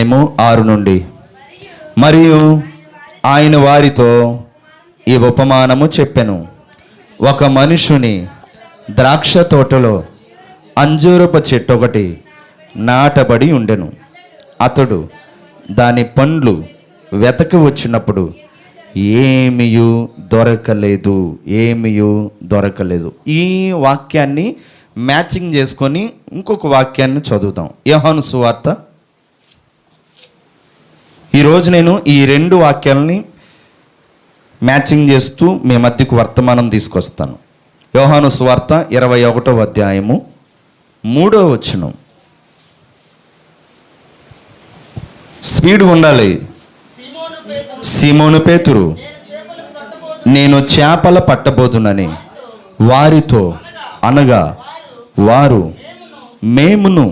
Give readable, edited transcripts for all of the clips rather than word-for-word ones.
6 నుండి. మరియు ఆయన వారితో ఈ ఉపమానము చెప్పెను. ఒక మనుషుని ద్రాక్ష తోటలో అంజూరపు చెట్టు ఒకటి నాటబడి ఉండెను. అతడు దాని పండ్లు వెతకి వచ్చినప్పుడు ఏమీయూ దొరకలేదు. ఈ వాక్యాన్ని మ్యాచింగ్ చేసుకొని ఇంకొక వాక్యాన్ని చదువుతాం. యోహాను సువార్త. ఈరోజు నేను ఈ 2 వాక్యాలని మ్యాచింగ్ చేస్తూ మీ మధ్యకు వర్తమానం తీసుకొస్తాను. యోహాను సువార్త 21వ అధ్యాయము 3వ వచనం. స్పీడ్ ఉండాలి. సీమోను పేతురు, నేను చేపల పట్టబోదునని వారితో అనగా వారు, మేమును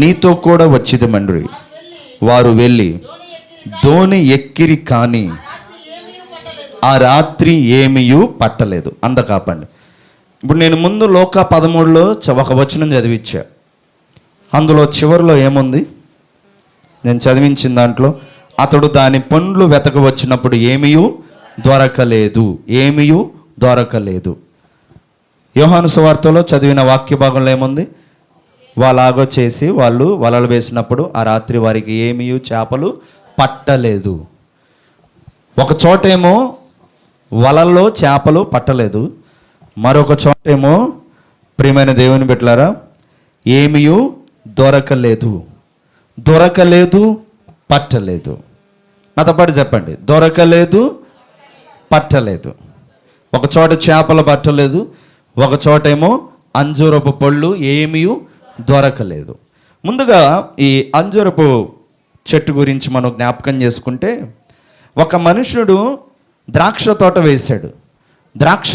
నీతో కూడా వచ్చిదమండ్రి. వారు వెళ్ళి దోణి ఎక్కిరి, కానీ ఆ రాత్రి ఏమీయూ పట్టలేదు. కాపండి. ఇప్పుడు నేను ముందు లోక 13లో ఒక వచనం చదివించా. అందులో చివరిలో ఏముంది? నేను చదివించిన దాంట్లో, అతడు దాని పండ్లు వెతక వచ్చినప్పుడు ఏమీయూ దొరకలేదు. యోహాను సువార్తలో చదివిన వాక్య భాగంలో ఏముంది? వాళ్ళాగో చేసి వాళ్ళు వలలు వేసినప్పుడు ఆ రాత్రి వారికి ఏమీయూ చేపలు పట్టలేదు. ఒక చోటేమో వలల్లో చేపలు పట్టలేదు, మరొక చోటేమో ప్రియమైన దేవుని బిడ్డలారా ఏమీయూ దొరకలేదు, పట్టలేదు. నాతో పాటు చెప్పండి, దొరకలేదు, పట్టలేదు. ఒక చోట చేపలు పట్టలేదు, ఒక చోటేమో అంజూరపు పళ్ళు ఏమీయూ దొరకలేదు. ముందుగా ఈ అంజూరపు చెట్టు గురించి మనం జ్ఞాపకం చేసుకుంటే, ఒక మనుషుడు ద్రాక్ష తోట వేశాడు. ద్రాక్ష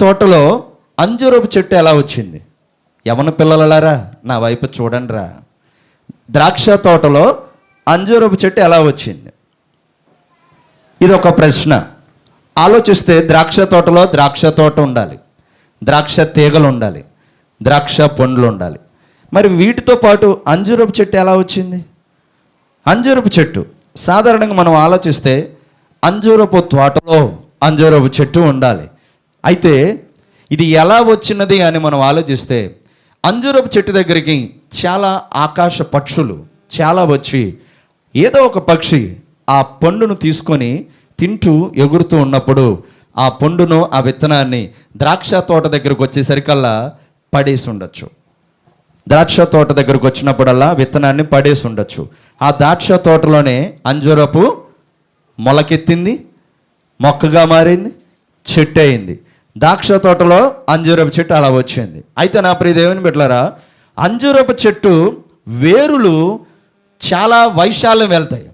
తోటలో అంజూరపు చెట్టు ఎలా వచ్చింది? యవన పిల్లలారా నా వైపు చూడండి రా. ద్రాక్ష తోటలో అంజూరపు చెట్టు ఎలా వచ్చింది? ఇది ఒక ప్రశ్న. ఆలోచిస్తే ద్రాక్ష తోటలో ద్రాక్ష తోట ఉండాలి, ద్రాక్ష తీగలు ఉండాలి, ద్రాక్ష పండ్లు ఉండాలి. మరి వీటితో పాటు అంజూరపు చెట్టు ఎలా వచ్చింది? అంజూరపు చెట్టు సాధారణంగా మనం ఆలోచిస్తే అంజూరపు తోటలో అంజూరపు చెట్టు ఉండాలి. అయితే ఇది ఎలా వచ్చినది అని మనం ఆలోచిస్తే, అంజూరపు చెట్టు దగ్గరికి చాలా ఆకాశ పక్షులు చాలా వచ్చి, ఏదో ఒక పక్షి ఆ పండును తీసుకొని తింటూ ఎగురుతూ ఉన్నప్పుడు ఆ పండును, ఆ విత్తనాన్ని ద్రాక్ష తోట దగ్గరకు వచ్చేసరికల్లా పడేసి ఉండొచ్చు. ద్రాక్ష తోట దగ్గరకు వచ్చినప్పుడల్లా విత్తనాన్ని పడేసి ఉండొచ్చు. ఆ ద్రాక్ష తోటలోనే అంజూరపు మొలకెత్తింది, మొక్కగా మారింది, చెట్టు అయింది. ద్రాక్ష తోటలో అంజూరపు చెట్టు అలా వచ్చింది. అయితే నా ప్రియ దేవుని బిడ్డలారా, అంజూరపు చెట్టు వేరులు చాలా వైశాల్యం వెళ్తాయి,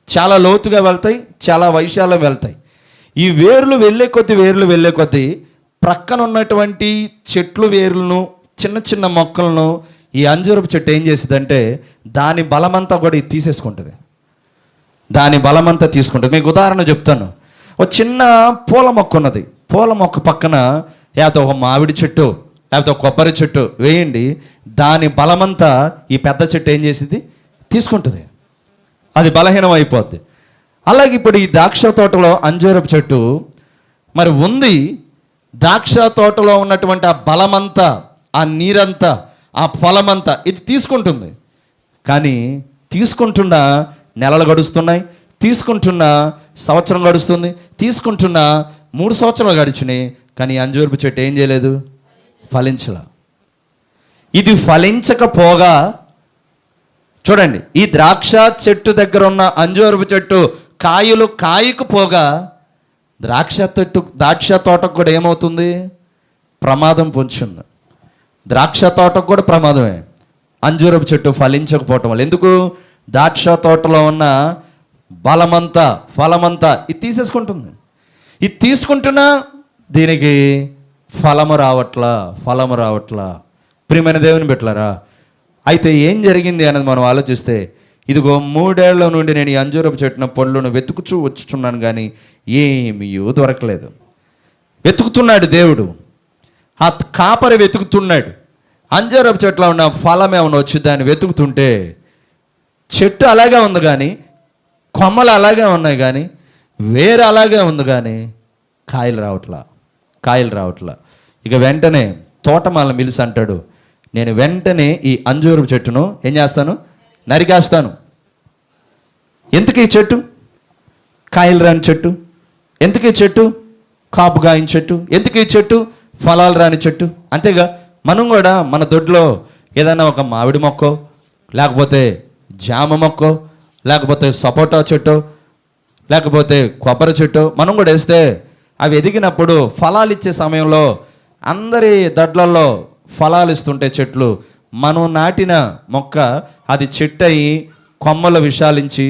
చాలా లోతుగా వెళ్తాయి, చాలా వైశాల్యం వెళ్తాయి. ఈ వేర్లు వెళ్ళే కొద్దీ ప్రక్కన ఉన్నటువంటి చెట్లు వేర్లను, చిన్న చిన్న మొక్కలను ఈ అంజూరపు చెట్టు ఏం చేసిందంటే దాని బలమంతా కూడా ఇది తీసేసుకుంటుంది. మీకు ఉదాహరణ చెప్తాను. ఒక చిన్న పూల మొక్క ఉన్నది. పూల మొక్క పక్కన లేకపోతే ఒక మామిడి చెట్టు లేకపోతే ఒక కొబ్బరి చెట్టు వేయండి, దాని బలమంతా ఈ పెద్ద చెట్టు ఏం చేసింది? తీసుకుంటుంది. అది బలహీనం అయిపోద్ది. అలాగే ఇప్పుడు ఈ ద్రాక్ష తోటలో అంజూరపు చెట్టు మరి ఉంది. ద్రాక్ష తోటలో ఉన్నటువంటి ఆ బలమంతా, ఆ నీరంతా, ఆ ఫలమంతా ఇది తీసుకుంటుంది. కానీ తీసుకుంటున్నా నెలలు గడుస్తున్నాయి, తీసుకుంటున్నా సంవత్సరం గడుస్తుంది, తీసుకుంటున్నా 3 సంవత్సరాలు గడిచినాయి. కానీ అంజూరపు చెట్టు ఏం చేయలేదు? ఫలించలా. ఇది ఫలించకపోగా చూడండి, ఈ ద్రాక్ష చెట్టు దగ్గర ఉన్న అంజూరపు చెట్టు కాయలు కాయకపోగా ద్రాక్ష తోటకు కూడా ఏమవుతుంది? ప్రమాదం పొంచుంది. ద్రాక్ష తోటకు కూడా ప్రమాదమే అంజూరపు చెట్టు ఫలించకపోవటం వల్ల. ఎందుకు? ద్రాక్ష తోటలో ఉన్న బలమంతా, ఫలమంతా ఇది తీసేసుకుంటుంది. ఇది తీసుకుంటున్నా దీనికి ఫలము రావట్లా. ప్రియమైన దేవుని బిడ్డలారా, అయితే ఏం జరిగింది అనేది మనం ఆలోచిస్తే, ఇదిగో 3 ఏళ్ల నుండి నేను ఈ అంజూరపు చెట్టున పళ్ళును వెతుకుచూ వచ్చుచున్నాను, కానీ ఏమీ దొరకలేదు. వెతుకుతున్నాడు దేవుడు, ఆ కాపరి వెతుకుతున్నాడు. అంజూరపు చెట్లో ఉన్న ఫలం ఏమైనా వచ్చి దాన్ని వెతుకుతుంటే చెట్టు అలాగే ఉంది కానీ, కొమ్మలు అలాగే ఉన్నాయి కానీ, వేరు అలాగే ఉంది కానీ కాయలు రావట్లా. ఇక వెంటనే తోటమాలను పిలిచి అంటాడు, నేను వెంటనే ఈ అంజూరపు చెట్టును ఏం చేస్తాను? నరికేస్తాను. ఎందుకు ఈ చెట్టు? కాయలు రాని చెట్టు. ఎందుకు ఈ చెట్టు? కాపు కాయిన చెట్టు. ఎందుకు ఈ చెట్టు? ఫలాలు రాని చెట్టు. అంతేగా మనం కూడా మన దొడ్లో ఏదైనా ఒక మామిడి మొక్కో, లేకపోతే జామ మొక్కో, లేకపోతే సపోటా చెట్టు, లేకపోతే కొబ్బరి చెట్టు మనం కూడా వేస్తే అవి ఎదిగినప్పుడు ఫలాలు ఇచ్చే సమయంలో అందరి దొడ్లలో ఫలాలు ఇస్తుంటే చెట్లు, మనం నాటిన మొక్క అది చెట్టు అయ్యి కొమ్మలు విశాలించి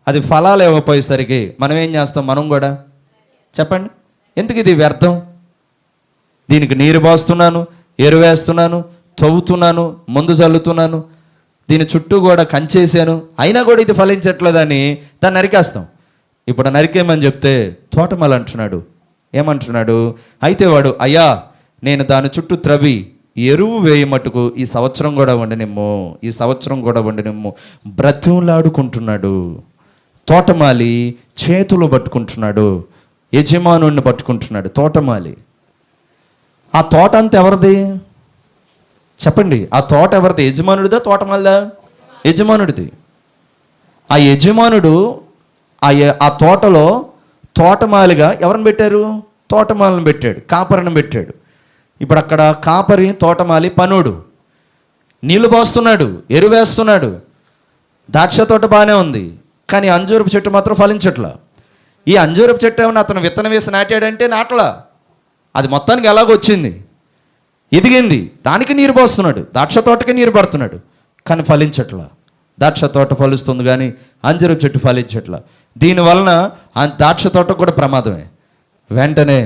అది ఫలాలు ఇవ్వపోయేసరికి మనం ఏం చేస్తాం? మనం కూడా చెప్పండి, ఎందుకు ఇది వ్యర్థం? దీనికి నీరు పోస్తున్నాను, ఎరువేస్తున్నాను, తవ్వుతున్నాను, మందు చల్లుతున్నాను, దీని చుట్టూ కూడా కంచేసాను, అయినా కూడా ఇది ఫలించట్లేదని దాన్ని నరికేస్తాం. ఇప్పుడు నరికేమని చెప్తే తోటమాలి అంటున్నాడు, ఏమంటున్నాడు? అయితే వాడు, అయ్యా నేను దాని చుట్టూ త్రవి ఎరువు వేయమట్టుకు ఈ సంవత్సరం కూడా వండనిమ్ము బ్రతిమలాడుకుంటున్నాడు. తోటమాలి చేతులు పట్టుకుంటున్నాడు, యజమానుడిని పట్టుకుంటున్నాడు. తోటమాలి, ఆ తోట అంతా ఎవరిది చెప్పండి? ఆ తోట ఎవరిది? యజమానుడిదా తోటమాలిదా? యజమానుడిది. ఆ యజమానుడు ఆ తోటలో తోటమాలిగా ఎవరిని పెట్టారు? తోటమాలిని పెట్టాడు, కాపరిని పెట్టాడు. ఇప్పుడు అక్కడ కాపరి, తోటమాలి పనుడు. నీళ్లు పోస్తున్నాడు, ఎరువేస్తున్నాడు. ద్రాక్ష తోట బాగానే ఉంది, కానీ అంజూరపు చెట్టు మాత్రం ఫలించట్లా. ఈ అంజూరపు చెట్టు ఏమన్నా అతను విత్తనం వేసి నాటాడంటే నాటలా, అది మొత్తానికి ఎలాగొచ్చింది, ఎదిగింది, దానికి నీరు పోస్తున్నాడు, ద్రాక్ష తోటకి నీరు పడుతున్నాడు, కానీ ఫలించట్లా. ద్రాక్ష తోట ఫలిస్తుంది కానీ అంజూరపు చెట్టు ఫలించట్లా. దీనివలన ఆ ద్రాక్ష తోటకు కూడా ప్రమాదమే. వెంటనే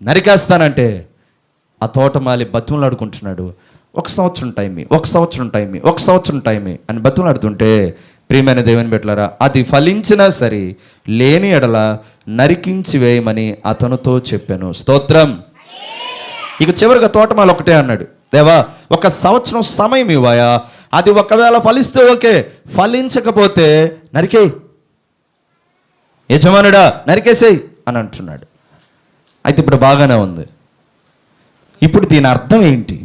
నరికేస్తానంటే ఆ తోటమాలి బతుములాడుకుంటున్నాడు, ఒక సంవత్సరం టైం అని బతుములాడుతుంటే, ప్రియమైన దేవుని బిడ్డలారా, అది ఫలించినా సరే లేని ఎడల నరికించి వేయమని అతనితో చెప్పాను. స్తోత్రం. ఇక చివరిగా తోటమాలి ఒకటే అన్నాడు, దేవా ఒక సంవత్సరం సమయం ఇవ్వాయా, అది ఒకవేళ ఫలిస్తే ఓకే, ఫలించకపోతే నరికేయి, యజమానుడా నరికేసేయి అని అంటున్నాడు. అయితే ఇప్పుడు బాగానే ఉంది. ఇప్పుడు దీని అర్థం ఏంటి?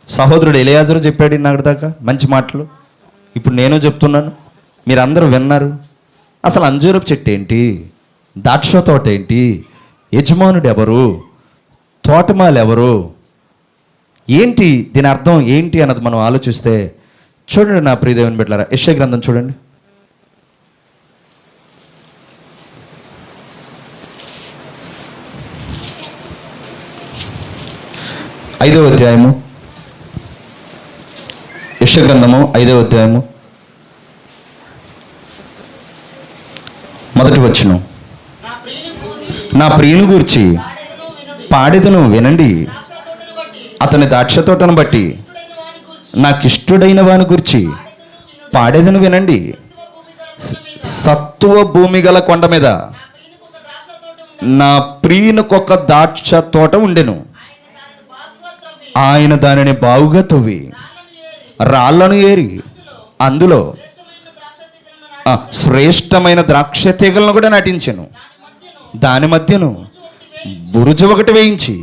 సహోదరుడు ఎలియాజరు చెప్పాడు నాకు దాకా మంచి మాటలు, ఇప్పుడు నేను చెప్తున్నాను, మీరందరూ విన్నారు. అసలు అంజూరపు చెట్టు ఏంటి, ద్రాక్ష తోట ఏంటి, యజమానుడు ఎవరు, తోటమాలి ఎవరు, ఏంటి దీని అర్థం ఏంటి అన్నది మనం ఆలోచిస్తే, చూడండి నా ప్రియ దేవుని బిడ్డలారా, యెషయా గ్రంథం చూడండి, 5వ అధ్యాయము. యెషయా గ్రంథము 5వ అధ్యాయము మొదటి వచనం. నా ప్రియుని గూర్చి పాడెదను వినండి, అతని ద్రాక్ష తోటను బట్టి నాకిష్టుడైన వాని గురించి పాడేదను వినండి. సత్తువ భూమి గల కొండ మీద నా ప్రియునికొక ద్రాక్ష తోట ఉండెను. ఆయన దానిని బావుగా తవ్వి రాళ్లను ఏరి అందులో శ్రేష్టమైన ద్రాక్ష తీగలను కూడా నాటించెను. దాని మధ్యను బురుజు ఒకటి వేయించి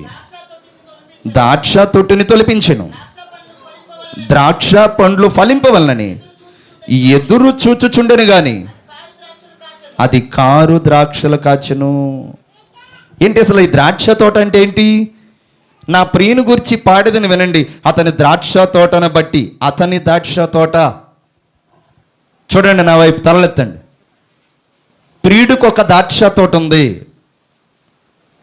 ద్రాక్ష తొట్టుని తొలిపించెను. ద్రాక్ష పండ్లు ఫలింపవలనని ఎదురు చూచుచుండెను గాని అది కారు ద్రాక్షలు కాచెను. ఏంటి అసలు ఈ ద్రాక్ష తోట అంటే ఏంటి? నా ప్రియుని గురించి పాడేదని వినండి, అతని ద్రాక్ష తోటను బట్టి. అతని ద్రాక్ష తోట చూడండి, నా వైపు తలెత్తండి. ప్రియుడికి ఒక ద్రాక్ష తోట ఉంది.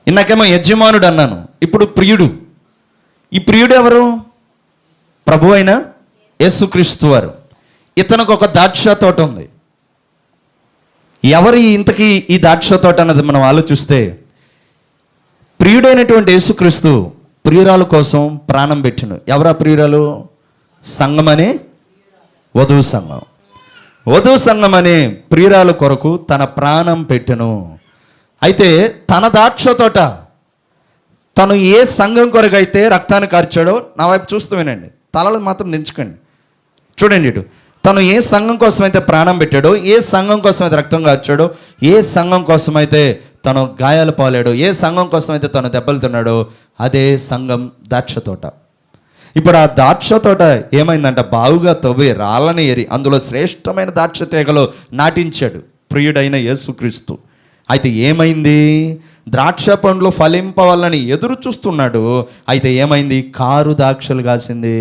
ఇందాకేమో యజమానుడు అన్నాను, ఇప్పుడు ప్రియుడు. ఈ ప్రియుడు ఎవరు? ప్రభు అయిన యేసుక్రీస్తు వారు. ఇతనికి ఒక ద్రాక్ష తోట ఉంది. ఎవరు ఇంతకీ ఈ ద్రాక్ష తోట అన్నది మనం ఆలోచిస్తే, ప్రియుడైనటువంటి యేసుక్రీస్తు ప్రియురాలు కోసం ప్రాణం పెట్టిను. ఎవరా ప్రియురాలు? సంఘమని వధువు సంఘం. వధువు సంఘం అనే ప్రియురాలు కొరకు తన ప్రాణం పెట్టెను. అయితే తన ద్రాక్ష తోట, తను ఏ సంఘం కొరకు అయితే రక్తాన్ని కార్చాడో, నా వైపు చూస్తూ వినండి, తలలు మాత్రం దించుకోండి, చూడండి ఇటు. తను ఏ సంఘం కోసం అయితే ప్రాణం పెట్టాడో, ఏ సంఘం కోసం అయితే రక్తం కాచాడో, ఏ సంఘం కోసం అయితే తను గాయాలు పాలాడో, ఏ సంఘం కోసం అయితే తను దెబ్బలు తిన్నాడో, అదే సంఘం ద్రాక్ష తోట. ఇప్పుడు ఆ ద్రాక్ష తోట ఏమైందంట, బావుగా తవ్వి రాళ్ళని ఏరి అందులో శ్రేష్టమైన ద్రాక్ష తీగలు నాటించాడు ప్రియుడైన యేసుక్రీస్తు. అయితే ఏమైంది, ద్రాక్ష పండ్లు ఫలింపవాలని ఎదురు చూస్తున్నాడు. అయితే ఏమైంది, కారు ద్రాక్షలు కాసింది.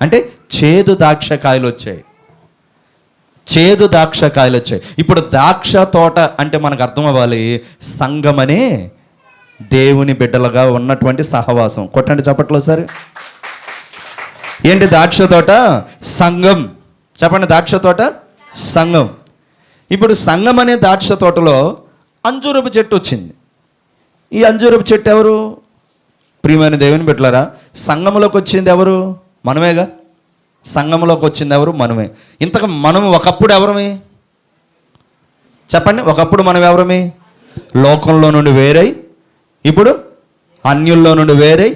అంటే చేదు ద్రాక్షకాయలు వచ్చాయి, చేదు ద్రాక్షకాయలు వచ్చాయి. ఇప్పుడు ద్రాక్ష తోట అంటే మనకు అర్థం అవ్వాలి, సంఘమనే దేవుని బిడ్డలుగా ఉన్నటువంటి సహవాసం. కొట్టండి చప్పట్లో సరే. ఏంటి ద్రాక్ష తోట? సంఘం. చెప్పండి, ద్రాక్ష తోట సంఘం. ఇప్పుడు సంఘం అనే ద్రాక్ష తోటలో అంజూరపు చెట్టు వచ్చింది. ఈ అంజూరపు చెట్టు ఎవరు? ప్రియమైన దేవుని బిడ్డలారా, సంఘంలోకి వచ్చింది ఎవరు? మనమేగా. సంఘంలోకి వచ్చింది ఎవరు? మనమే. ఇంతకు మనం ఒకప్పుడు ఎవరమే చెప్పండి? ఒకప్పుడు మనం ఎవరమే? లోకంలో నుండి వేరై, ఇప్పుడు అన్యుల్లో నుండి వేరై,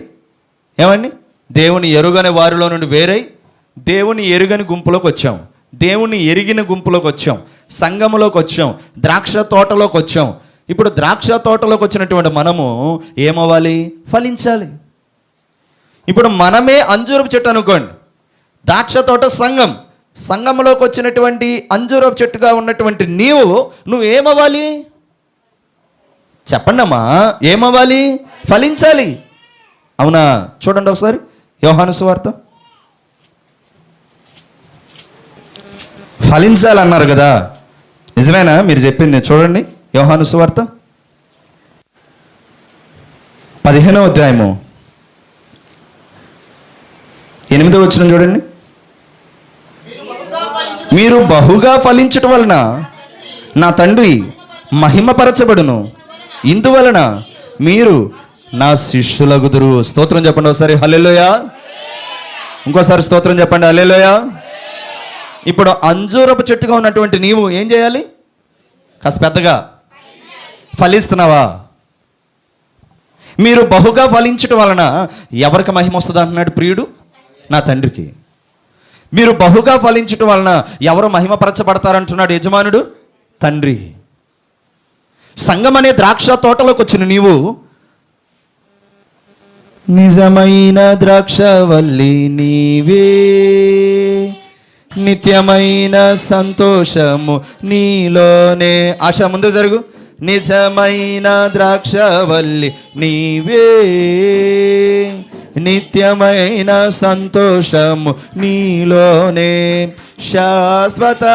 ఏమండి, దేవుని ఎరుగని వారిలో నుండి వేరై దేవుని ఎరుగని గుంపులోకి వచ్చాం, దేవుని ఎరిగిన గుంపులోకి వచ్చాం, సంఘములోకి వచ్చాం, ద్రాక్ష తోటలోకి వచ్చాం. ఇప్పుడు ద్రాక్ష తోటలోకి వచ్చినటువంటి మనము ఏమవ్వాలి? ఫలించాలి. ఇప్పుడు మనమే అంజూరపు చెట్టు అనుకోండి, ద్రాక్ష తోట సంఘం, సంఘంలోకి వచ్చినటువంటి అంజూరపు చెట్టుగా ఉన్నటువంటి నువ్వేమవ్వాలి? చెప్పండి అమ్మా, ఏమవ్వాలి? ఫలించాలి. అవునా? చూడండి ఒకసారి యోహాను సువార్త. ఫలించాలన్నారు కదా, నిజమేనా మీరు చెప్పింది? చూడండి యోహాను సువార్త 15వ అధ్యాయము 8వ వచనం చూడండి. మీరు బహుగా ఫలించటం వలన నా తండ్రి మహిమపరచబడును, ఇందువలన మీరు నా శిష్యులగుదురు. స్తోత్రం చెప్పండి ఒకసారి, హల్లెలూయా. ఇంకోసారి స్తోత్రం చెప్పండి, హల్లెలూయా. ఇప్పుడు అంజూరపు చెట్టుగా ఉన్నటువంటి నీవు ఏం చేయాలి? కాస్త పెద్దగా ఫలిస్తున్నావా? మీరు బహుగా ఫలించటం వలన ఎవరికి మహిమ వస్తుంది అంటున్నాడు ప్రియుడు? నా తండ్రికి. మీరు బహుగా ఫలించటం వలన ఎవరు మహిమపరచబడతారంటున్నాడు యజమానుడు? తండ్రి. సంఘం అనే ద్రాక్ష తోటలోకి వచ్చిన నీవు నిజమైన ద్రాక్షవల్లి నీవే, నిత్యమైన సంతోషము నీలోనే. ఆశ ముందు జరుగు. నిజమైన ద్రాక్షవల్లి నీవే, నిత్యమైన సంతోషము నీలోనే, శాశ్వతమైనది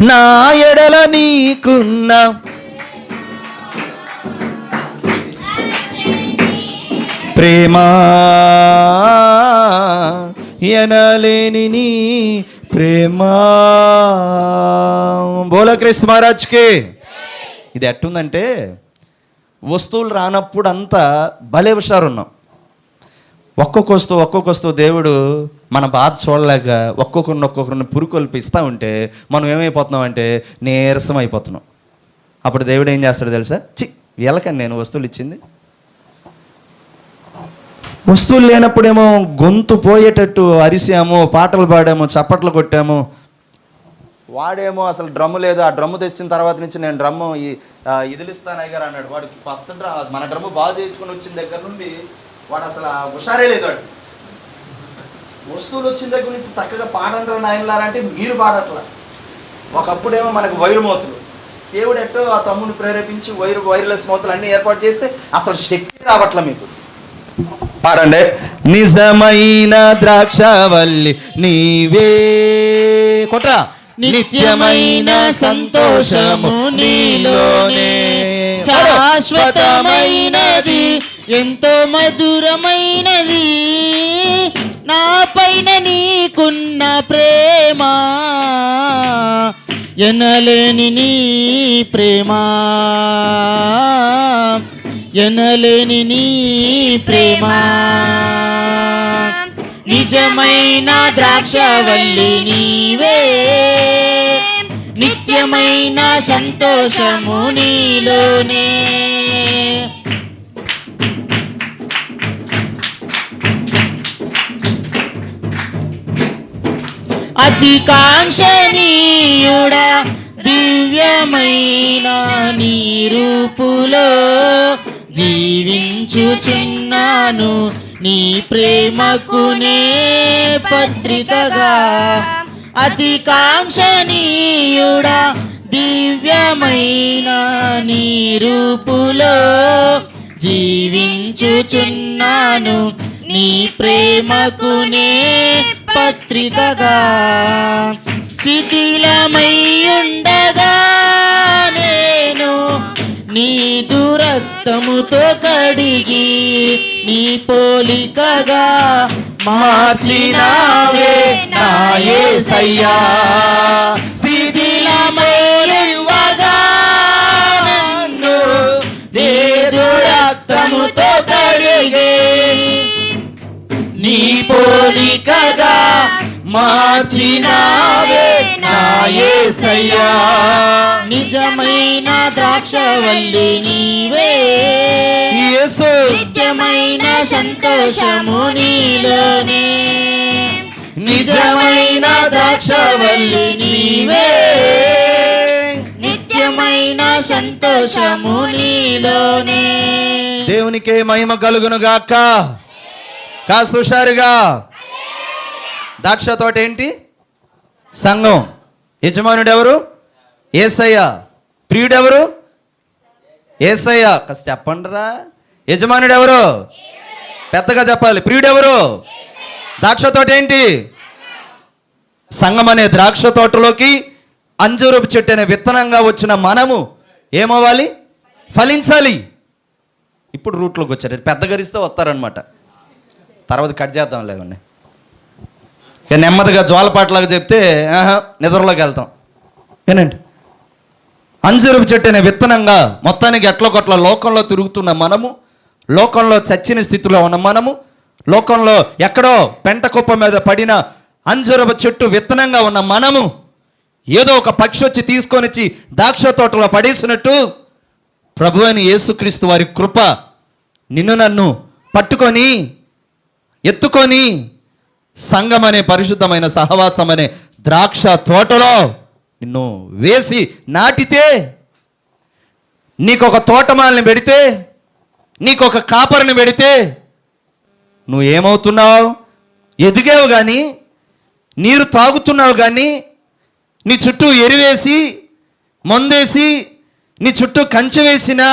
నా ఎడల నీకున్న ప్రేమ, ఎనలేని నీ ప్రేమ. బోలో క్రీస్తు మహారాజ్కి. ఇది ఎట్టుందంటే, వస్తువులు రానప్పుడు అంతా భలే హుషారున్నాం. ఒక్కొక్క వస్తువు దేవుడు మన బాధ చూడలేక ఒక్కొక్కరిని పురుకొల్పి ఇస్తూ ఉంటే మనం ఏమైపోతున్నాం అంటే నీరసం అయిపోతున్నాం. అప్పుడు దేవుడు ఏం చేస్తాడు తెలుసా? వీళ్ళకని నేను వస్తువులు ఇచ్చింది. వస్తువులు లేనప్పుడేమో గొంతు పోయేటట్టు అరిసాము, పాటలు పాడాము, చప్పట్లు కొట్టాము. వాడేమో అసలు డ్రమ్ము లేదు, ఆ డ్రమ్ము తెచ్చిన తర్వాత నుంచి నేను డ్రమ్ము ఇదిలిస్తాను అయ్యారు అన్నాడు. వాడికి మన డ్రమ్ము బాగా చేయించుకొని వచ్చిన దగ్గర నుండి వాడు అసలు హుషారే లేదు. వాడు వస్తువులు వచ్చిన దగ్గర నుంచి చక్కగా పాడంటారు నాయనలారంటే మీరు పాడట్లా. ఒకప్పుడేమో మనకు వైరు మోతులు, దేవుడు ఎట్టో ఆ తమ్ముని ప్రేరేపించి వైర్లెస్ మోతులు అన్నీ ఏర్పాటు చేస్తే అసలు శక్తి రావట్ల మీకు. పాడండి. నిజమైన ద్రాక్షవల్లి నీవే, కొట్రా, నిత్యమైన సంతోషము నీలోనే, శాశ్వతమైనది ఎంతో మధురమైనది నా పైన నీకున్న ప్రేమ, ఎనలేని నీ ప్రేమ, ఎనలేని నీ ప్రేమ. నిజమైన ద్రాక్షవల్లి నీవే, నిత్యమైన సంతోషము నీలోనే. అతి కాంక్షణీయుడా దివ్యమైన నీ రూపులో జీవించుచున్నాను నీ ప్రేమకునే పత్రికగా. అతి కాంక్షణీయుడా దివ్యమైన నీ రూపులో జీవించుచున్నాను నీ ప్రేమకునే పత్రికగా. శిథిలమయ్యుండగా నేను నీ దురక్తముతో కడిగి నీ పోలికగా మార్చినావే నా యేసయ్యా. శిథిలమయ్యుండగా నన్ను నీ దురక్తముతో కడిగి నీ పోలికగా మార్చినావే నా యేసయ్యా. నిజమైన ద్రాక్షవల్లి నీవే యేసు, నిత్యమైన సంతోషము నీలోనే. నిజమైన ద్రాక్షవల్లి నీవే నిత్యమైన సంతోషము నీలోనే. దేవునికే మహిమ కలుగును గాక. కాస్త హుషారుగా. ద్రాక్ష తోట ఏంటి? సంఘం. యజమానుడు ఎవరు? యేసయ్య. ప్రియుడెవరు? యేసయ్య. కాస్త చెప్పండిరా. యజమానుడు ఎవరు? పెద్దగా చెప్పాలి. ప్రియుడెవరు? ద్రాక్ష తోట ఏంటి? సంఘం అనే ద్రాక్ష తోటలోకి అంజూరపు చెట్టు అనే విత్తనంగా వచ్చిన మనము ఏమవ్వాలి? ఫలించాలి. ఇప్పుడు రూట్లోకి వచ్చారు. పెద్ద గరిస్తే వస్తారనమాట. తర్వాత కట్ చేద్దాం లేవండి. ఇక నెమ్మదిగా జ్వాలపాటలాగా చెప్తే నిద్రలోకి వెళ్తాం. ఏనండి, అంజూరపు చెట్టు అనే విత్తనంగా మొత్తానికి ఎట్ల కొట్ల లోకంలో తిరుగుతున్న మనము, లోకంలో చచ్చిన స్థితిలో ఉన్న మనము, లోకంలో ఎక్కడో పెంట కుప్ప మీద పడిన అంజూరపు చెట్టు విత్తనంగా ఉన్న మనము ఏదో ఒక పక్షి వచ్చి తీసుకొని వచ్చి ద్రాక్ష తోటలో పడేసినట్టు ప్రభు అయిన యేసుక్రీస్తు వారి కృప నిన్ను నన్ను పట్టుకొని ఎత్తుకొని సంఘం అనే పరిశుద్ధమైన సహవాసం అనే ద్రాక్ష తోటలో నిన్ను వేసి నాటితే, నీకొక తోటమాలని పెడితే, నీకొక కాపరిని పెడితే నువ్వు ఏమవుతున్నావు? ఎదిగావు కానీ, నీరు తాగుతున్నావు కానీ, నీ చుట్టూ ఎరువేసి మందేసి నీ చుట్టూ కంచె వేసినా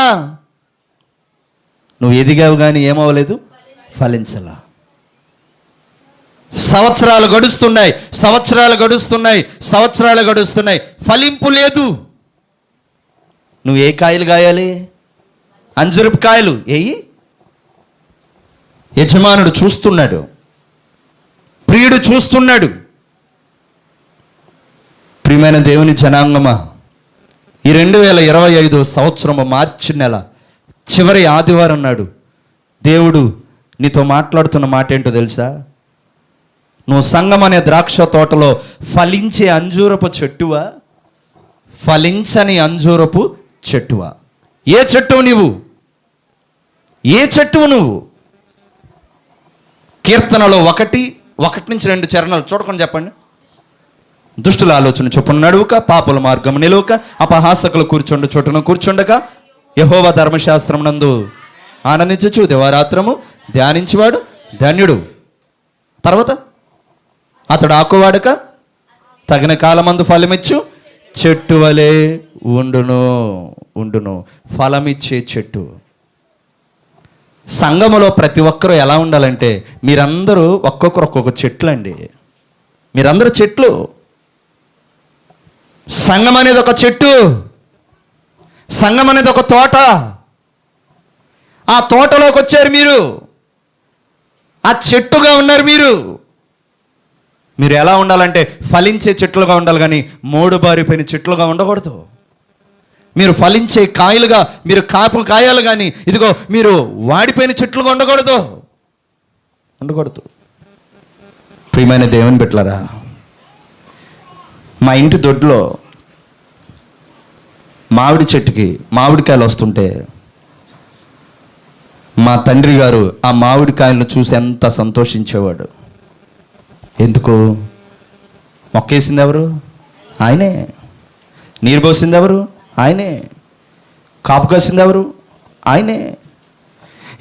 నువ్వు ఎదిగావు కానీ ఏమవ్వలేదు, ఫలించలా. సంవత్సరాలు గడుస్తున్నాయి, ఫలింపు లేదు. నువ్వు ఏ కాయలు కాయాలి? అంజురపు కాయలు ఏయి. యజమానుడు చూస్తున్నాడు, ప్రియుడు చూస్తున్నాడు. ప్రియమైన దేవుని జనాంగమా, ఈ 2025 సంవత్సరము మార్చి నెల చివరి ఆదివారం నాడు దేవుడు నీతో మాట్లాడుతున్న మాట ఏంటో తెలుసా? నువ్వు సంఘం అనే ద్రాక్ష తోటలో ఫలించే అంజూరపు చెట్టువా, ఫలించని అంజూరపు చెట్టువా? ఏ చెట్టువు నువ్వు? ఏ చెట్టువు నువ్వు? కీర్తనలో 1:1-2 చరణాలు చూడకుండా చెప్పండి. దుష్టుల ఆలోచన చొప్పున నడువుక, పాపుల మార్గం నిలువక, అపహాసకులు కూర్చుండు చోటును కూర్చుండక, యెహోవా ధర్మశాస్త్రం నందు ఆనందించచ్చు దివారాత్రము ధ్యానించేవాడు ధన్యుడు. తర్వాత అతడు ఆకువాడక తగిన కాలమందు ఫలమిచ్చు చెట్టు వలె ఉండును. ఫలమిచ్చే చెట్టు. సంఘములో ప్రతి ఒక్కరూ ఎలా ఉండాలంటే, మీరందరూ ఒక్కొక్కరు ఒక్కొక్క చెట్లు అండి. మీరందరూ చెట్లు. సంఘం అనేది ఒక చెట్టు, సంఘం అనేది ఒక తోట. ఆ తోటలోకి వచ్చారు మీరు, ఆ చెట్టుగా ఉన్నారు మీరు. మీరు ఎలా ఉండాలంటే ఫలించే చెట్లుగా ఉండాలి కానీ మూడు బారిపోయిన చెట్లుగా ఉండకూడదు. మీరు ఫలించే కాయలుగా, మీరు కాపు కాయాలి కానీ ఇదిగో మీరు వాడిపోయిన చెట్లుగా ఉండకూడదు. ప్రియమైన దేవుని బిడ్డలారా, మా ఇంటి దొడ్లో మామిడి చెట్టుకి మామిడికాయలు వస్తుంటే మా తండ్రి గారు ఆ మామిడికాయలను చూసి ఎంత సంతోషించేవాడు. ఎందుకు? మొక్కేసింది ఎవరు? ఆయనే. నీరు పోసింది ఎవరు? ఆయనే. కాపు కాసింది ఎవరు? ఆయనే.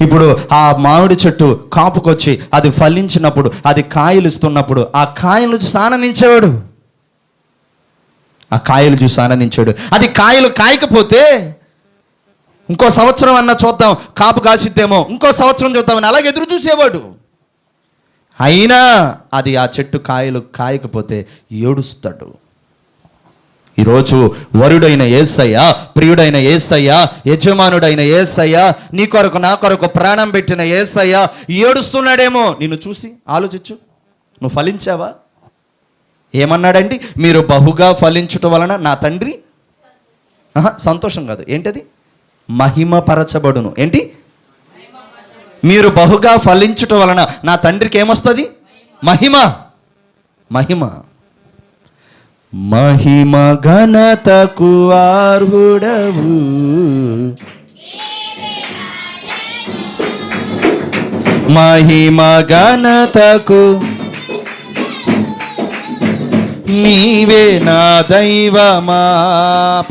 ఇప్పుడు ఆ మామిడి చెట్టు కాపుకొచ్చి అది ఫలించినప్పుడు, అది కాయలు ఇస్తున్నప్పుడు ఆ కాయలు చూసి ఆనందించేవాడు. ఆ కాయలు చూసి ఆనందించాడు. అది కాయలు కాయకపోతే ఇంకో సంవత్సరం అన్న చూద్దాం, కాపు కాసిద్దేమో, ఇంకో సంవత్సరం చూద్దామని అలాగే ఎదురు చూసేవాడు. అయినా అది ఆ చెట్టు కాయలు కాయకపోతే ఏడుస్తాడు. ఈరోజు వరుడైన యేసయ్య, ప్రియుడైన యేసయ్య, యజమానుడైన యేసయ్య, నీ కొరకు నా కొరకు ప్రాణం పెట్టిన యేసయ్య ఏడుస్తున్నాడేమో నిన్ను చూసి. ఆలోచించు, నువ్వు ఫలించావా? ఏమన్నాడండి? మీరు బహుగా ఫలించుట వలన నా తండ్రి సంతోషం కాదు, ఏంటది? మహిమపరచబడును. ఏంటి? మీరు బహుగా ఫలించుట వలన నా తండ్రికి ఏమొస్తుంది? మహిమ. మహిమ మహిమ ఘనతకు అర్హుడవు, మహిమ ఘనతకు నీవే నా దైవమా.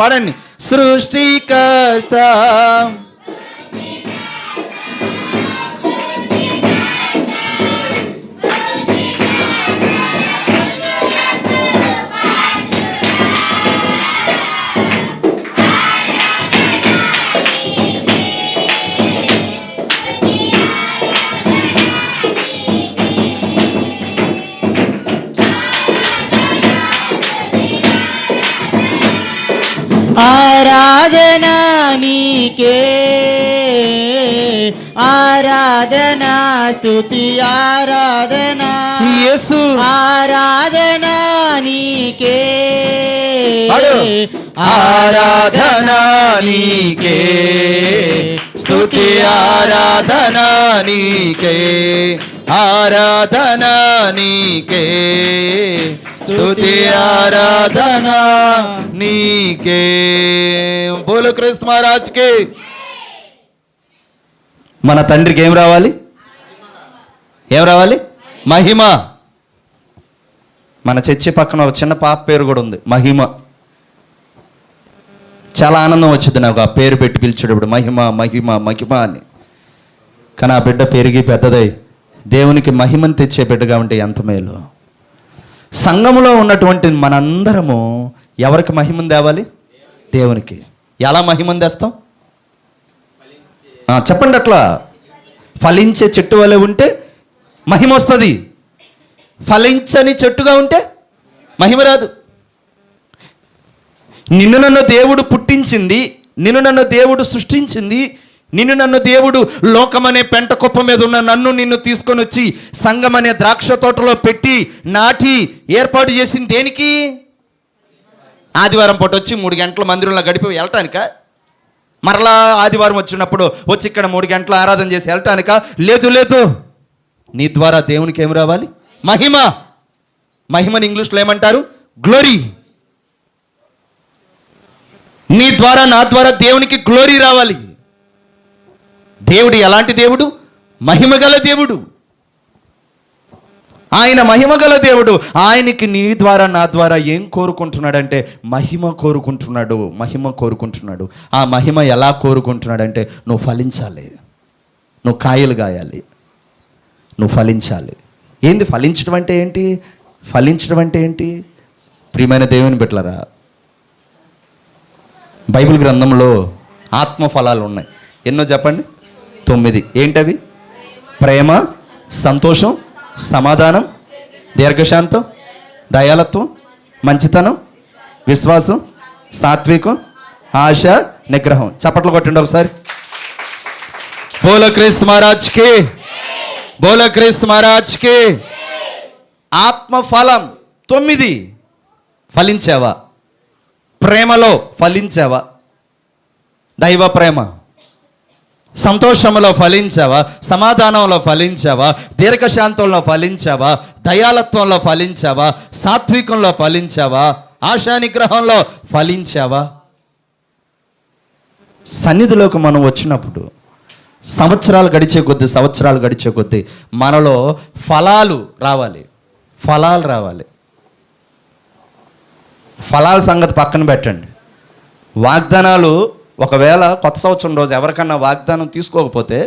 పాడండి. సృష్టికర్త ఆరాధనా నీకే, ఆరాధనా స్తుతి ఆరాధనా యేసు, ఆరాధనా నీకే, ఆరాధనా నీకే, స్తుతి ఆరాధనా నీకే, ఆరాధనా నీకే, స్తుతి ఆరాధనా నీకే. బోలో క్రీస్తు మహారాజ్కి. మన తండ్రికి ఏం రావాలి? ఏం రావాలి? మహిమ. మన చర్చి పక్కన ఒక చిన్న పాప పేరు కూడా ఉంది, మహిమ. చాలా ఆనందం వచ్చింది నాకు ఆ పేరు పెట్టి పిలిచేటప్పుడు, మహిమ మహిమ మహిమ అని. కానీ ఆ బిడ్డ పెరిగి పెద్దదై దేవునికి మహిమను తెచ్చే బిడ్డగా ఉంటే ఎంత మేలు. సంఘములో ఉన్నటువంటి మనందరము ఎవరికి మహిమను తేవాలి? దేవునికి. ఎలా మహిమను తెస్తాం? చెప్పండి. అట్లా ఫలించే చెట్టు వలె ఉంటే మహిమ వస్తుంది. ఫలించని చెట్టుగా ఉంటే మహిమ రాదు. నిన్ను నన్ను దేవుడు పుట్టించింది, నిన్ను నన్ను దేవుడు సృష్టించింది, నిన్ను నన్ను దేవుడు లోకమనే పెంట కుప్ప మీద ఉన్న నన్ను నిన్ను తీసుకొని వచ్చి సంఘం అనే ద్రాక్ష తోటలో పెట్టి నాటి ఏర్పాటు చేసింది దేనికి? ఆదివారం పూట వచ్చి 3 గంటల మందిరంలో గడిపి వెళ్ళటానిక? మరలా ఆదివారం వచ్చినప్పుడు వచ్చి ఇక్కడ 3 గంటల ఆరాధన చేసి వెళ్ళటానిక? లేదు లేదు. నీ ద్వారా దేవునికి ఏమి రావాలి? మహిమ. మహిమని ఇంగ్లీష్లో ఏమంటారు? గ్లోరీ. నీ ద్వారా నా ద్వారా దేవునికి గ్లోరీ రావాలి. దేవుడు ఎలాంటి దేవుడు? మహిమగల దేవుడు. ఆయన మహిమగల దేవుడు. ఆయనకి నీ ద్వారా నా ద్వారా ఏం కోరుకుంటున్నాడంటే మహిమ కోరుకుంటున్నాడు. మహిమ కోరుకుంటున్నాడు. ఆ మహిమ ఎలా కోరుకుంటున్నాడంటే నువ్వు ఫలించాలి, నువ్వు కాయలు కాయాలి, నువ్వు ఫలించాలి. ఏంది ఫలించడం అంటే ఏంటి? ఫలించడం అంటే ఏంటి? ప్రియమైన దేవుని బిడ్డలారా, బైబిల్ గ్రంథంలో ఆత్మఫలాలు ఉన్నాయి. ఎన్నో చెప్పండి? 9. ఏంటవి? ప్రేమ, సంతోషం, సమాధానం, దీర్ఘశాంతం, దయాలత్వం, మంచితనం, విశ్వాసం, సాత్వికం, ఆశ, నిగ్రహం. చప్పట్లు కొట్టండి ఒకసారి. బోలో క్రీస్తు మహారాజ్కి, బోలో క్రీస్తు మహారాజ్కి. ఆత్మఫలం 9. ఫలించావా? ప్రేమలో ఫలించావా? దైవ ప్రేమ. సంతోషంలో ఫలించావా? సమాధానంలో ఫలించావా? దీర్ఘశాంతంలో ఫలించావా? దయాలత్వంలో ఫలించావా? సాత్వికంలో ఫలించావా? ఆశా నిగ్రహంలో ఫలించావా? సన్నిధిలోకి మనం వచ్చినప్పుడు సంవత్సరాలు గడిచే కొద్దీ మనలో ఫలాలు రావాలి. ఫలాలు రావాలి. ఫలాల సంగతి పక్కన పెట్టండి. వాగ్దానాలు ఒకవేళ కొత్త సంవత్సరం రోజు ఎవరికన్నా వాగ్దానం తీసుకోకపోతే,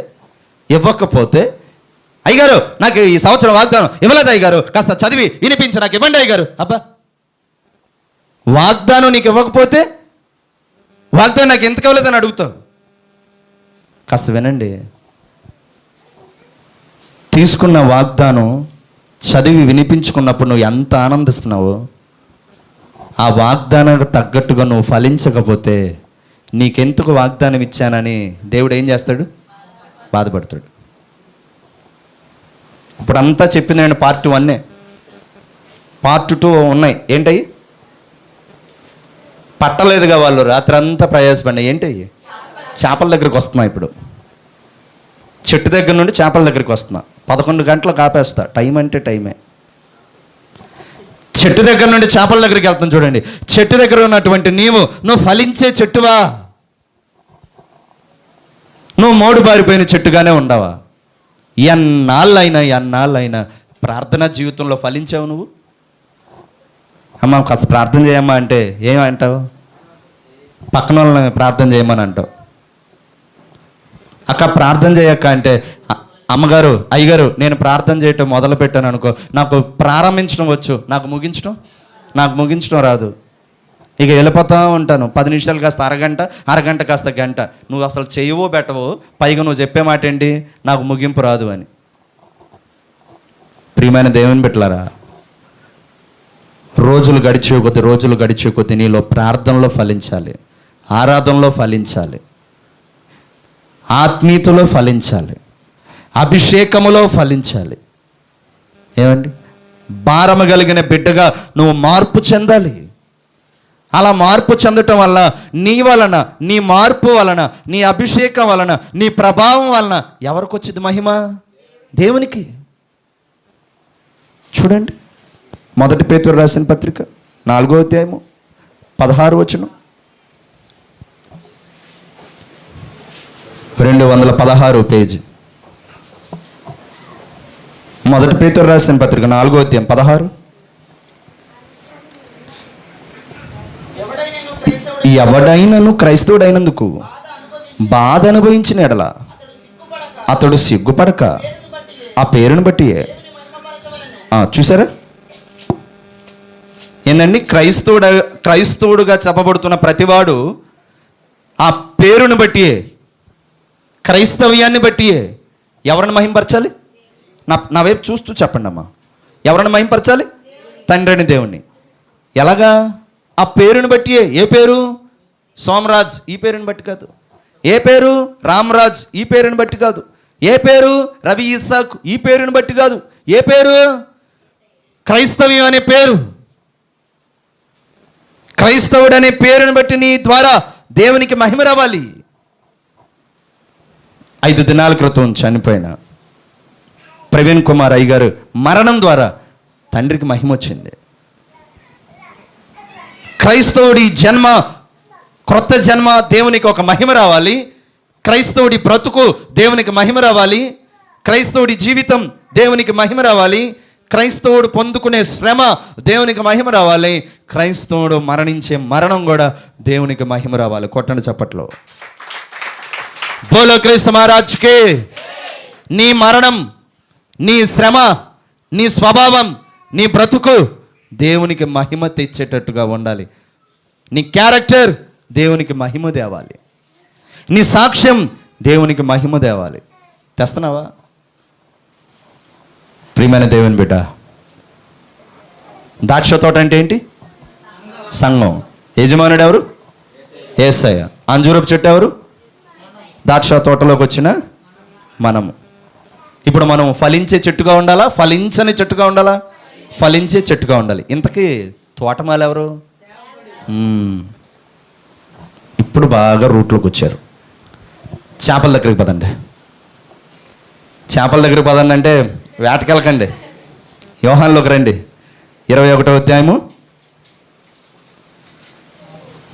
ఇవ్వకపోతే, అయ్యగారు నాకు ఈ సంవత్సరం వాగ్దానం ఇవ్వలేదు అయ్యగారు, కాస్త చదివి వినిపించి నాకు ఇవ్వండి అయ్యగారు. అబ్బా, వాగ్దానం నీకు ఇవ్వకపోతే వాగ్దానం నాకు ఎందుకు ఇవ్వలేదని అడుగుతావు. కాస్త వినండి, తీసుకున్న వాగ్దానం చదివి వినిపించుకున్నప్పుడు నువ్వు ఎంత ఆనందిస్తున్నావో, ఆ వాగ్దానానికి తగ్గట్టుగా నువ్వు ఫలించకపోతే నీకెందుకు వాగ్దానం ఇచ్చానని దేవుడు ఏం చేస్తాడు? బాధపడతాడు. ఇప్పుడు అంతా చెప్పిందండి పార్ట్ 1. పార్ట్ 2 ఉన్నాయి. ఏంటయ్యి? పట్టలేదుగా వాళ్ళు, రాత్రి అంతా ప్రయాసపడినాయి. ఏంటయ్యి? చేపల దగ్గరికి వస్తున్నా. ఇప్పుడు చెట్టు దగ్గర నుండి చేపల దగ్గరికి వస్తున్నా. 11 గంటలకు ఆపేస్తా. టైం అంటే టైమే. చెట్టు దగ్గర నుండి చేపల దగ్గరికి వెళ్తాను. చూడండి, చెట్టు దగ్గర ఉన్నటువంటి నువ్వు ఫలించే చెట్టువా? నువ్వు మోడు బారిపోయిన చెట్టుగానే ఉండవా? ఎన్నాళ్ళైనా ప్రార్థనా జీవితంలో ఫలించావు నువ్వు? అమ్మ కాస్త ప్రార్థన చేయమ్మా అంటే ఏమంటావు? పక్కన వాళ్ళని ప్రార్థన చేయమని అంటావు. అక్క ప్రార్థన చేయక్క అంటే, అమ్మగారు అయ్యగారు నేను ప్రార్థన చేయటం మొదలు పెట్టాను అనుకో, నాకు ప్రారంభించడం వచ్చు, నాకు ముగించడం రాదు. ఇక వెళ్ళిపోతూ ఉంటాను. 10 నిమిషాలు కాస్త అరగంట కాస్త గంట. నువ్వు అసలు చేయవో పెట్టవో, పైగా నువ్వు చెప్పే మాట ఏంటి? నాకు ముగింపు రాదు అని. ప్రియమైన దేవుని బిడ్డలారా, రోజులు గడిచే కొద్ది నీలో ప్రార్థనలో ఫలించాలి, ఆరాధనలో ఫలించాలి, ఆత్మీయతలో ఫలించాలి, అభిషేకములో ఫలించాలి. ఏమండి? భారము కలిగిన బిడ్డగా నువ్వు మార్పు చెందాలి. అలా మార్పు చెందటం వల్ల నీ మార్పు వలన, నీ అభిషేకం వలన, నీ ప్రభావం వలన ఎవరికి వచ్చింది మహిమ? దేవునికి. చూడండి, 1 పేతురు రాసిన పత్రిక 4వ అధ్యాయము 16వ వచనం. 216 పేజీ. 1 పేతురు రాసిన పత్రిక 4వ అధ్యాయం 16. ఎవడైనను క్రైస్తవుడైనందుకు బాధ అనుభవించిన ఎడల అతడు సిగ్గుపడక ఆ పేరును బట్టి. చూసారా ఏందండి? క్రైస్తవుడుగా చెప్పబడుతున్న ప్రతివాడు ఆ పేరును బట్టి, క్రైస్తవ్యాన్ని బట్టి ఎవరిని మహింపరచాలి? నా వైపు చూస్తూ చెప్పండి అమ్మా. ఎవరిని మహింపరచాలి? తండ్రిని, దేవుణ్ణి. ఎలాగా? ఆ పేరుని బట్టి. ఏ పేరు? సోమరాజ్, ఈ పేరుని బట్టి కాదు. ఏ పేరు? రామరాజ్, ఈ పేరుని బట్టి కాదు. ఏ పేరు? రవి ఇస్సాక్, ఈ పేరుని బట్టి కాదు. ఏ పేరు? క్రైస్తవ్యం అనే పేరు. క్రైస్తవుడు అనే పేరుని బట్టి నీ ద్వారా దేవునికి మహిమ రావాలి. 5 దినాల క్రితం చనిపోయిన ప్రవీణ్ కుమార్ అయ్య గారు మరణం ద్వారా తండ్రికి మహిమ వచ్చింది. క్రైస్తవుడి జన్మ, క్రొత్త జన్మ దేవునికి ఒక మహిమ రావాలి. క్రైస్తవుడి బ్రతుకు దేవునికి మహిమ రావాలి. క్రైస్తవుడి జీవితం దేవునికి మహిమ రావాలి. క్రైస్తవుడు పొందుకునే శ్రమ దేవునికి మహిమ రావాలి. క్రైస్తవుడు మరణించే మరణం కూడా దేవునికి మహిమ రావాలి. కొట్టండి చప్పట్లో. బోలో క్రీస్తు మహారాజ్కి. నీ మరణం, నీ శ్రమ, నీ స్వభావం, నీ బ్రతుకు దేవునికి మహిమ తెచ్చేటట్టుగా ఉండాలి. నీ క్యారెక్టర్ దేవునికి మహిమ తేవాలి. నీ సాక్ష్యం దేవునికి మహిమ తేవాలి. తెస్తున్నావా? ప్రియమైన దేవుని బిడ్డ, ద్రాక్ష తోట అంటే ఏంటి? సంఘం. యజమానుడు ఎవరు? యేసయ్య. అంజూరపు చెట్టు ఎవరు? ద్రాక్ష తోటలోకి వచ్చిన మనము. ఇప్పుడు మనం ఫలించే చెట్టుగా ఉండాలా, ఫలించని చెట్టుగా ఉండాలా? ఫలించే చెట్టుగా ఉండాలి. ఇంతకీ తోటమాలు ఎవరు? ఇప్పుడు బాగా రూట్లోకి వచ్చారు. చేపల దగ్గరికి పదండి. చేపల దగ్గరికి పదండి అంటే వేటకెళ్ళకండి, యోహానులోకి రండి. 21వ అధ్యాయము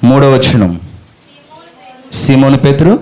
3వ వచనం. సీమోను పేతురు